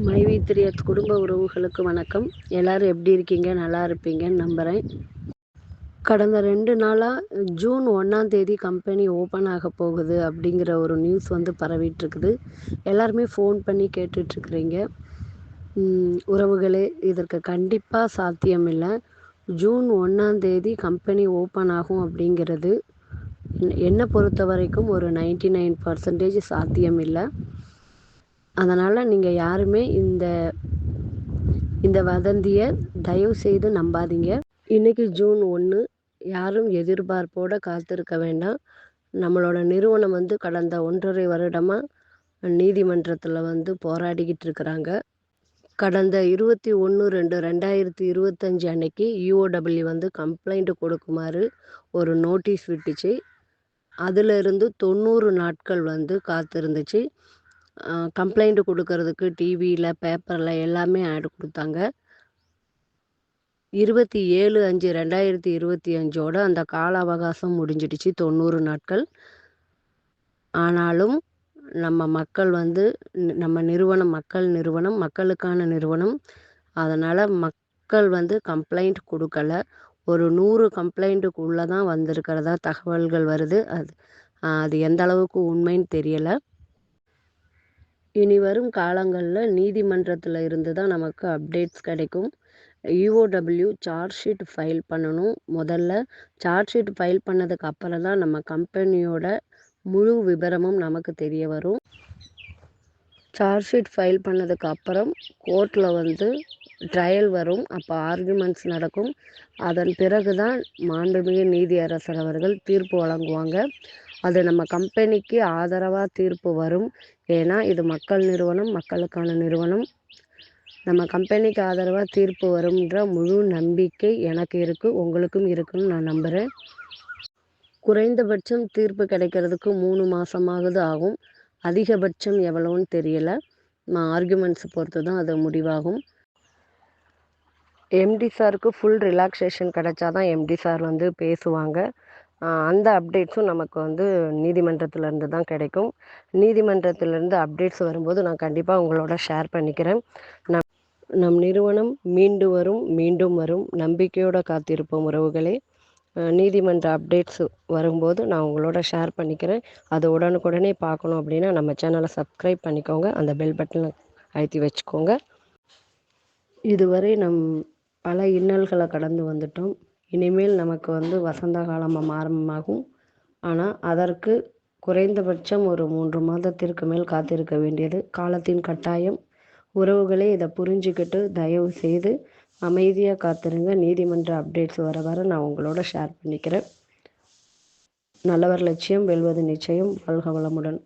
மைவி த்ரீஎத் குடும்ப உறவுகளுக்கு வணக்கம். எல்லாரும் எப்படி இருக்கீங்க? நல்லா இருப்பீங்கன்னு நம்புகிறேன். கடந்த 2 நாளாக ஜூன் 1 கம்பெனி ஓப்பன் ஆக போகுது அப்படிங்கிற ஒரு நியூஸ் பரவிட்டுருக்குது. எல்லாருமே ஃபோன் பண்ணி கேட்டுட்ருக்குறீங்க. உறவுகளே, இதற்கு கண்டிப்பாக சாத்தியம் இல்லை. ஜூன் 1 கம்பெனி ஓப்பன் ஆகும் அப்படிங்கிறது என்னை பொறுத்த வரைக்கும் ஒரு 99% சாத்தியம் இல்லை. அதனால் நீங்கள் யாருமே இந்த வதந்தியை தயவு செய்து நம்பாதீங்க. இன்றைக்கி ஜூன் 1, யாரும் எதிர்பார்ப்போடு காத்திருக்க வேண்டாம். நம்மளோட நிறுவனம் கடந்த 1.5 வருடமாக நீதிமன்றத்தில் போராடிக்கிட்டு இருக்கிறாங்க. கடந்த 21/2/2025 அன்னைக்கு UOW கம்ப்ளைண்ட் கொடுக்குமாறு ஒரு நோட்டீஸ் விட்டுச்சு. அதிலிருந்து 90 நாட்கள் காத்திருந்துச்சு. கம்ப்ளைண்ட் கொடுக்கறதுக்கு டிவியில், பேப்பரில் எல்லாமே ஆட் கொடுத்தாங்க. 27/5/2025 அந்த கால அவகாசம் முடிஞ்சிடுச்சு, 90 நாட்கள். ஆனாலும் நம்ம மக்கள் நம்ம நிறுவனம் மக்கள் நிறுவனம், மக்களுக்கான நிறுவனம். அதனால் மக்கள் கம்ப்ளைண்ட் கொடுக்கல. ஒரு 100 கம்ப்ளைண்ட்டுக்குள்ளே தான் வந்திருக்கிறதா தகவல்கள் வருது. அது எந்த அளவுக்கு உண்மைன்னு தெரியலை. இனி வரும் காலங்களில் நீதிமன்றத்தில் இருந்து தான் நமக்கு அப்டேட்ஸ் கிடைக்கும். UOW சார்ஜ் ஷீட் ஃபைல் பண்ணணும். முதல்ல சார்ஜ் ஷீட் ஃபைல் பண்ணதுக்கு அப்புறம் தான் நம்ம கம்பெனியோட முழு விபரமும் நமக்கு தெரிய வரும். சார்ஜ் ஷீட் ஃபைல் பண்ணதுக்கு அப்புறம் கோர்ட்டில் ட்ரையல் வரும். அப்போ ஆர்குமெண்ட்ஸ் நடக்கும். அதன் பிறகு தான் மாண்புமிகு நீதியரசர் அவர்கள் தீர்ப்பு வழங்குவாங்க. அது நம்ம கம்பெனிக்கு ஆதரவாக தீர்ப்பு வரும். ஏன்னா இது மக்கள் நிறுவனம், மக்களுக்கான நிறுவனம். நம்ம கம்பெனிக்கு ஆதரவாக தீர்ப்பு வரும்ன்ற முழு நம்பிக்கை எனக்கு இருக்குது, உங்களுக்கும் இருக்குன்னு நான் நம்புகிறேன். குறைந்தபட்சம் தீர்ப்பு கிடைக்கிறதுக்கு 3 மாதமாவது ஆகும். அதிகபட்சம் எவ்வளோன்னு தெரியல. ஆர்குமெண்ட்ஸ் பொறுத்து தான் அது முடிவாகும். MD சாருக்கு ஃபுல் ரிலாக்ஸேஷன் கிடைச்சாதான் MD சார் பேசுவாங்க. அந்த அப்டேட்ஸும் நமக்கு நீதிமன்றத்திலேருந்து தான் கிடைக்கும். நீதிமன்றத்திலேருந்து அப்டேட்ஸ் வரும்போது நான் கண்டிப்பாக உங்களோட ஷேர் பண்ணிக்கிறேன். நம் நிறுவனம் மீண்டும் வரும். நம்பிக்கையோடு காத்திருப்போம் உறவுகளே. நீதிமன்ற அப்டேட்ஸ் வரும்போது நான் உங்களோட ஷேர் பண்ணிக்கிறேன். அது உடனுக்குடனே பார்க்கணும் அப்படின்னா நம்ம சேனலை சப்ஸ்கிரைப் பண்ணிக்கோங்க. அந்த பெல் பட்டனை அழுத்தி வச்சுக்கோங்க. இதுவரை பல இன்னல்களை கடந்து வந்துட்டோம். இனிமேல் நமக்கு வசந்த காலம் ஆரம்பமாகும். ஆனால் அதற்கு குறைந்தபட்சம் ஒரு 3 மாதத்திற்கு மேல் காத்திருக்க வேண்டியது காலத்தின் கட்டாயம். உறவுகளே, இதை புரிஞ்சுக்கிட்டு தயவு செய்து அமைதியாக காத்திருங்க. நீதிமன்ற அப்டேட்ஸ் வர நான் உங்களோட ஷேர் பண்ணிக்கிறேன். நல்லவர் லட்சியம் வெல்வது நிச்சயம். வாழ்க வளமுடன்.